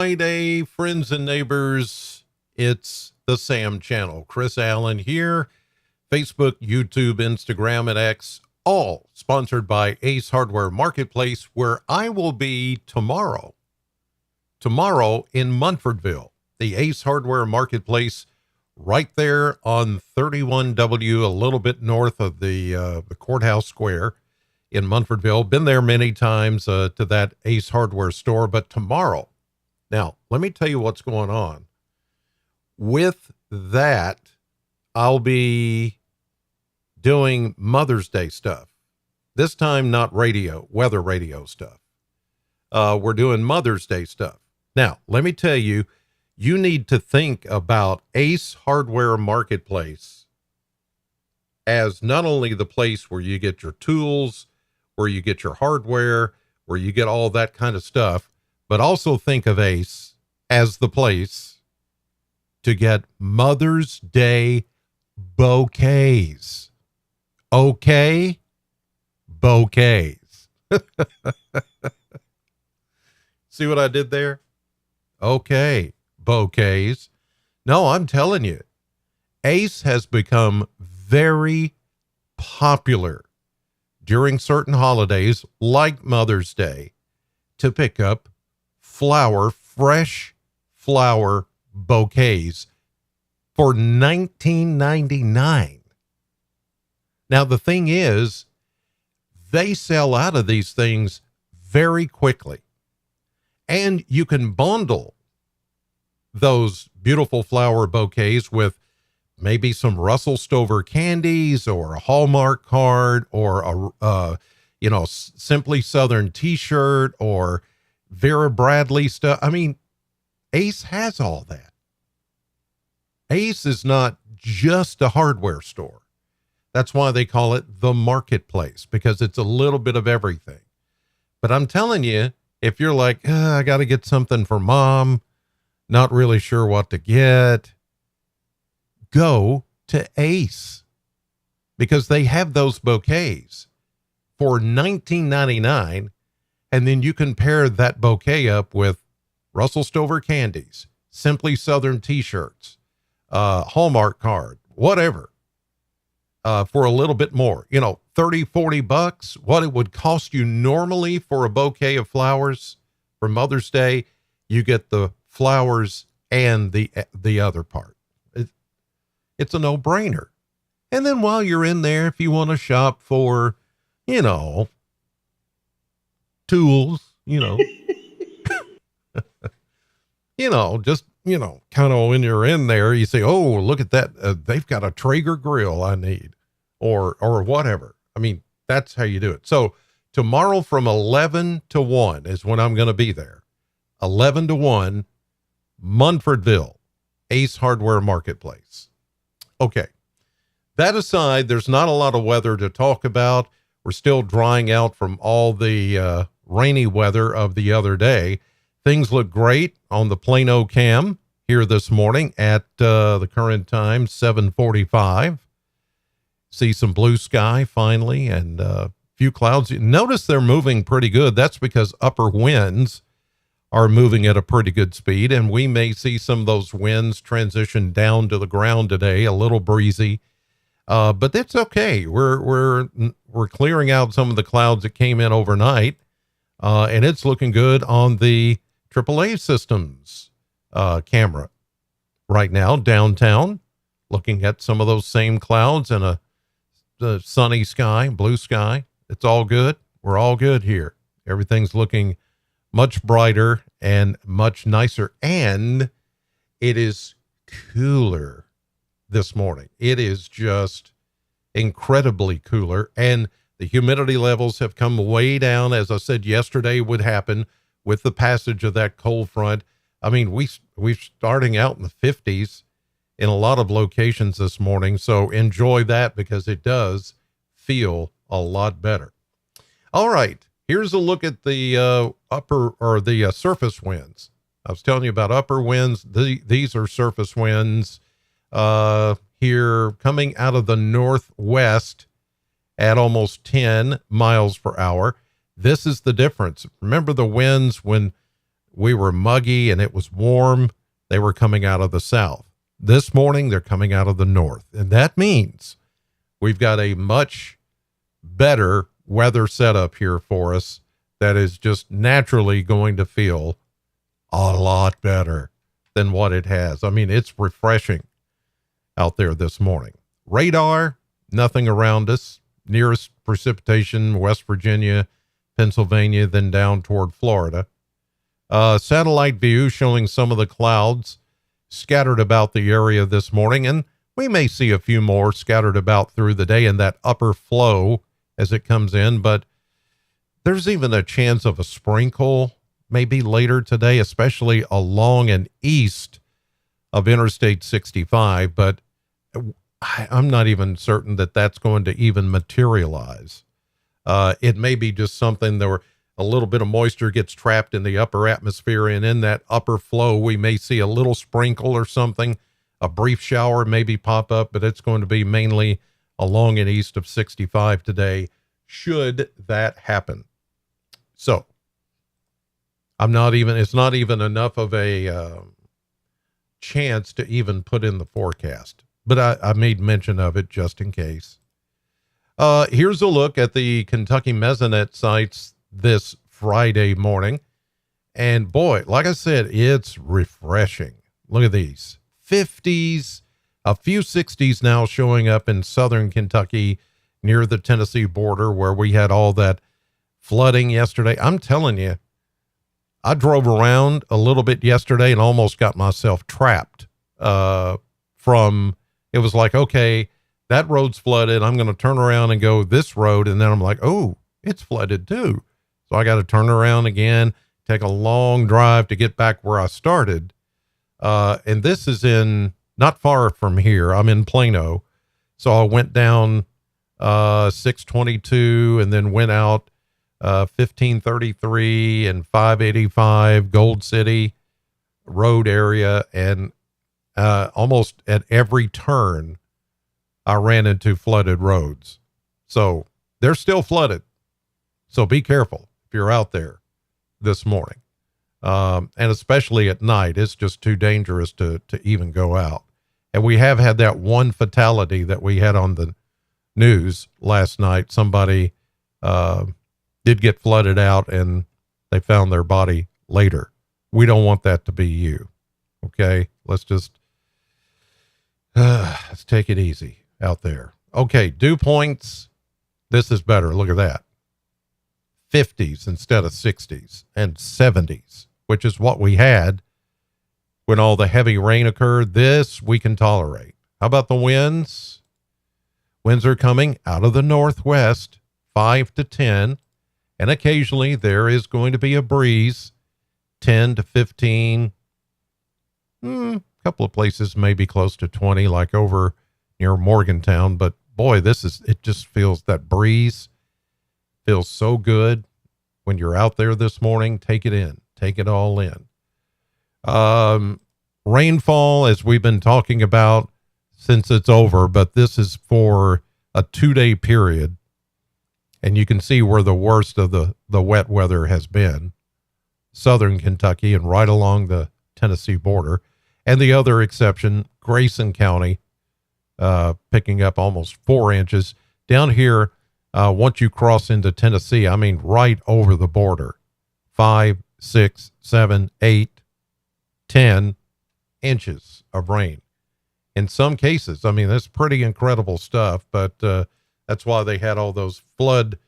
Friday, friends and neighbors. It's the Sam channel. Chris Allen here. Facebook, YouTube, Instagram, and X, all sponsored by Ace Hardware Marketplace, where I will be tomorrow. Tomorrow in Munfordville, the Ace Hardware Marketplace, right there on 31W, a little bit north of the courthouse square in Munfordville. Been there many times to that Ace Hardware store, but tomorrow. Now, let me tell you what's going on. With that, I'll be doing Mother's Day stuff. This time, not radio, weather radio stuff. We're doing Mother's Day stuff. Now, let me tell you, you need to think about Ace Hardware Marketplace as not only the place where you get your tools, where you get your hardware, where you get all that kind of stuff, but also think of Ace as the place to get Mother's Day bouquets. Okay? Bouquets. See what I did there? Okay, bouquets. No, I'm telling you, Ace has become very popular during certain holidays like Mother's Day to pick up fresh flower bouquets for $19.99. Now, the thing is, they sell out of these things very quickly. And you can bundle those beautiful flower bouquets with maybe some Russell Stover candies or a Hallmark card or a Simply Southern t-shirt or Vera Bradley stuff. I mean, Ace has all that. Ace is not just a hardware store. That's why they call it the marketplace, because it's a little bit of everything. But I'm telling you, if you're like, I got to get something for mom, not really sure what to get, go to Ace, because they have those bouquets for $19.99. And then you can pair that bouquet up with Russell Stover candies, Simply Southern t-shirts, Hallmark card, whatever, for a little bit more, $30-40, what it would cost you normally for a bouquet of flowers for Mother's Day. You get the flowers and the other part. It's a no-brainer. And then while you're in there, if you want to shop for, tools, just, kind of when you're in there, you say, oh, look at that. They've got a Traeger grill I need or whatever. I mean, that's how you do it. So tomorrow from 11 to 1 is when I'm going to be there. 11 to 1, Munfordville, Ace Hardware Marketplace. Okay. That aside, there's not a lot of weather to talk about. We're still drying out from all the rainy weather of the other day. Things look great on the Plano cam here this morning at the current time, 7:45. See some blue sky finally and a few clouds. Notice they're moving pretty good. That's because upper winds are moving at a pretty good speed, and we may see some of those winds transition down to the ground today, a little breezy. But that's okay. We're clearing out some of the clouds that came in overnight, and it's looking good on the AAA systems camera right now downtown, looking at some of those same clouds and the sunny sky, blue sky. It's all good. We're all good here. Everything's looking much brighter and much nicer, and it is cooler this morning. It is just incredibly cooler, and the humidity levels have come way down, as I said yesterday would happen with the passage of that cold front. I mean, we're starting out in the 50s in a lot of locations this morning, so enjoy that because it does feel a lot better. All right, here's a look at the surface winds. I was telling you about upper winds. These are surface winds here coming out of the northwest at almost 10 miles per hour. This is the difference. Remember the winds when we were muggy and it was warm. They were coming out of the south. This morning, they're coming out of the north. And that means we've got a much better weather setup here for us that is just naturally going to feel a lot better than what it has. I mean, it's refreshing out there this morning. Radar, nothing around us. Nearest precipitation, West Virginia, Pennsylvania, then down toward Florida. Satellite view showing some of the clouds scattered about the area this morning, and we may see a few more scattered about through the day in that upper flow as it comes in, but there's even a chance of a sprinkle maybe later today, especially along and east of Interstate 65, but I'm not even certain that that's going to even materialize. It may be just something where a little bit of moisture gets trapped in the upper atmosphere, and in that upper flow, we may see a little sprinkle or something, a brief shower maybe pop up, but it's going to be mainly along and east of 65 today, should that happen. So it's not even enough of a chance to even put in the forecast, but I made mention of it just in case. Here's a look at the Kentucky Mesonet sites this Friday morning. And boy, like I said, it's refreshing. Look at these 50s, a few 60s now showing up in southern Kentucky near the Tennessee border where we had all that flooding yesterday. I'm telling you, I drove around a little bit yesterday and almost got myself trapped it was like, okay, that road's flooded. I'm going to turn around and go this road. And then I'm like, oh, it's flooded too. So I got to turn around again, take a long drive to get back where I started. And this is not far from here. I'm in Plano. So I went down 622 and then went out 1533 and 585 Gold City Road area. And almost at every turn, I ran into flooded roads. So they're still flooded. So be careful if you're out there this morning. And especially at night, it's just too dangerous to even go out. And we have had that one fatality that we had on the news last night. Somebody did get flooded out and they found their body later. We don't want that to be you. Okay. Let's take it easy out there. Okay. Dew points. This is better. Look at that. 50s instead of 60s and 70s, which is what we had when all the heavy rain occurred. This we can tolerate. How about the winds? Winds are coming out of the northwest, 5 to 10. And occasionally there is going to be a breeze, 10 to 15. A couple of places maybe close to 20, like over near Morgantown. But boy, it just feels, that breeze feels so good when you're out there this morning. Take it in, take it all in. Rainfall, as we've been talking about since it's over, but this is for a 2-day period. And you can see where the worst of the wet weather has been. Southern Kentucky and right along the Tennessee border. And the other exception, Grayson County, picking up almost 4 inches. Down here, once you cross into Tennessee, I mean, right over the border, 5, 6, 7, 8, 10 inches of rain. In some cases, I mean, that's pretty incredible stuff, but that's why they had all those flood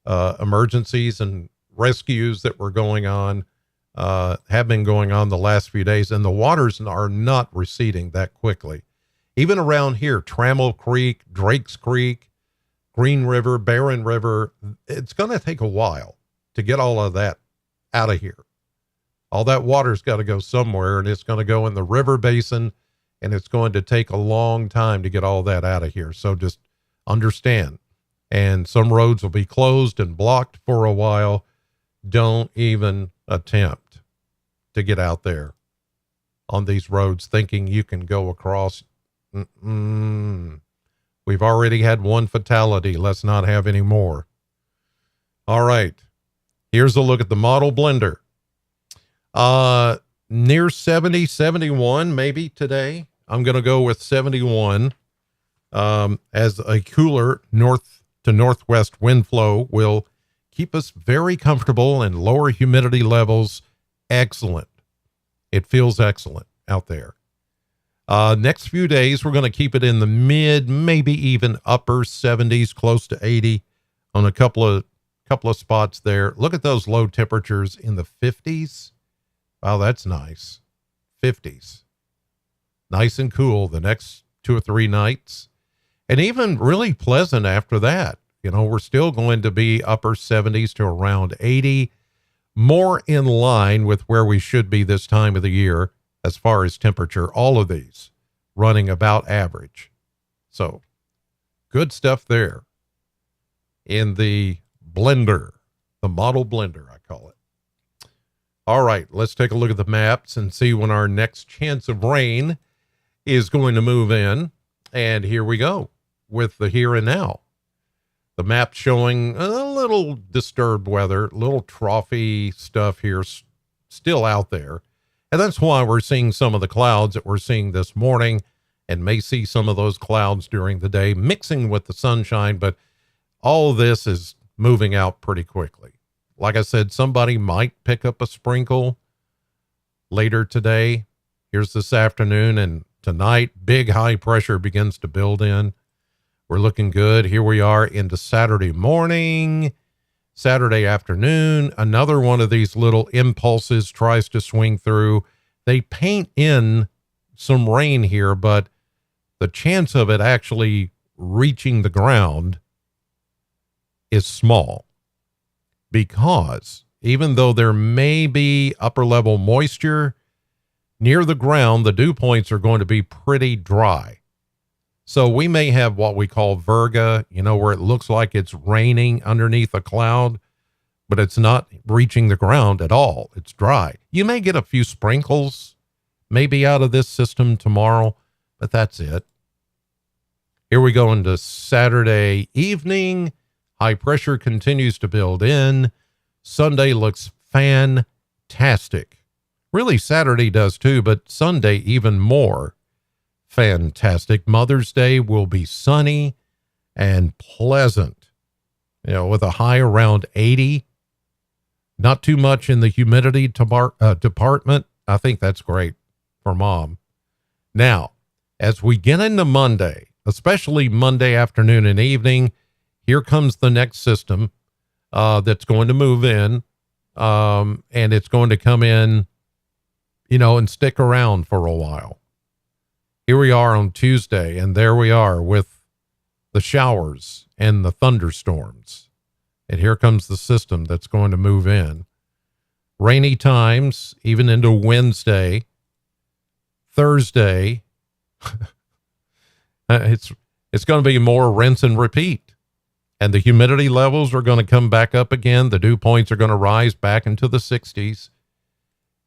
emergencies and rescues that were going on, have been going on the last few days, and the waters are not receding that quickly. Even around here, Trammell Creek, Drakes Creek, Green River, Barren River, it's going to take a while to get all of that out of here. All that water's got to go somewhere, and it's going to go in the river basin, and it's going to take a long time to get all that out of here. So just understand. And some roads will be closed and blocked for a while. Don't even attempt to get out there on these roads thinking you can go across. We've already had one fatality. Let's not have any more. All right. Here's a look at the model blender. Uh, Near 70, 71 maybe today. I'm going to go with 71. As a cooler north to northwest wind flow will keep us very comfortable and lower humidity levels. Excellent. It feels excellent out there. Next few days, we're going to keep it in the mid, maybe even upper 70s, close to 80 on a couple of spots there. Look at those low temperatures in the 50s. Wow, that's nice. 50s. Nice and cool the next 2 or 3 nights. And even really pleasant after that. You know, we're still going to be upper 70s to around 80, more in line with where we should be this time of the year as far as temperature. All of these running about average. So good stuff there in the blender, the model blender, I call it. All right, let's take a look at the maps and see when our next chance of rain is going to move in. And here we go with the here and now. The map showing a little disturbed weather, little trophy stuff here still out there. And that's why we're seeing some of the clouds that we're seeing this morning, and may see some of those clouds during the day mixing with the sunshine. But all of this is moving out pretty quickly. Like I said, somebody might pick up a sprinkle later today. Here's this afternoon, and tonight, big high pressure begins to build in. We're looking good. Here we are into Saturday morning, Saturday afternoon. Another one of these little impulses tries to swing through. They paint in some rain here, but the chance of it actually reaching the ground is small, because even though there may be upper level moisture near the ground, the dew points are going to be pretty dry. So we may have what we call virga, you know, where it looks like it's raining underneath a cloud, but it's not reaching the ground at all. It's dry. You may get a few sprinkles maybe out of this system tomorrow, but that's it. Here we go into Saturday evening. High pressure continues to build in. Sunday looks fantastic. Really, Saturday does too, but Sunday even more fantastic. Mother's Day will be sunny and pleasant, you know, with a high around 80. Not too much in the humidity department. I think that's great for mom. Now, as we get into Monday, especially Monday afternoon and evening, here comes the next system that's going to move in, and it's going to come in, you know, and stick around for a while. Here we are on Tuesday, and there we are with the showers and the thunderstorms. And here comes the system that's going to move in. Rainy times, even into Wednesday, Thursday. It's going to be more rinse and repeat. And the humidity levels are going to come back up again. The dew points are going to rise back into the 60s.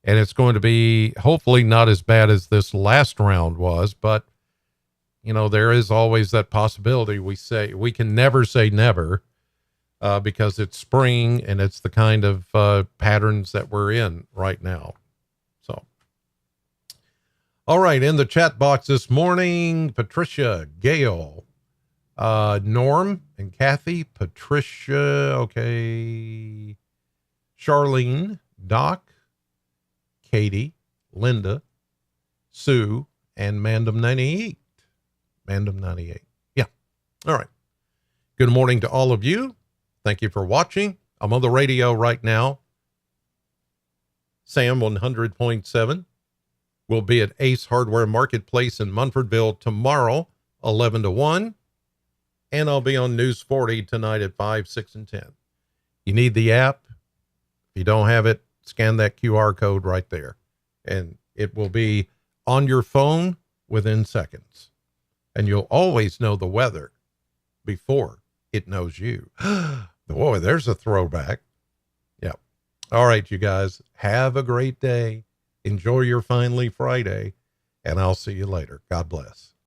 And it's going to be hopefully not as bad as this last round was, but you know, there is always that possibility. We can never say never, because it's spring and it's the kind of patterns that we're in right now. So, all right, in the chat box this morning, Patricia, Gail, Norm and Kathy, Patricia, okay, Charlene, Doc, Katie, Linda, Sue, and Mandem 98. Mandem 98. Yeah. All right. Good morning to all of you. Thank you for watching. I'm on the radio right now. Sam 100.7. We'll be at Ace Hardware Marketplace in Munfordville tomorrow, 11 to 1. And I'll be on News 40 tonight at 5, 6, and 10. You need the app. If you don't have it, scan that QR code right there, and it will be on your phone within seconds. And you'll always know the weather before it knows you. Boy, there's a throwback. Yeah. All right, you guys, have a great day. Enjoy your finally Friday, and I'll see you later. God bless.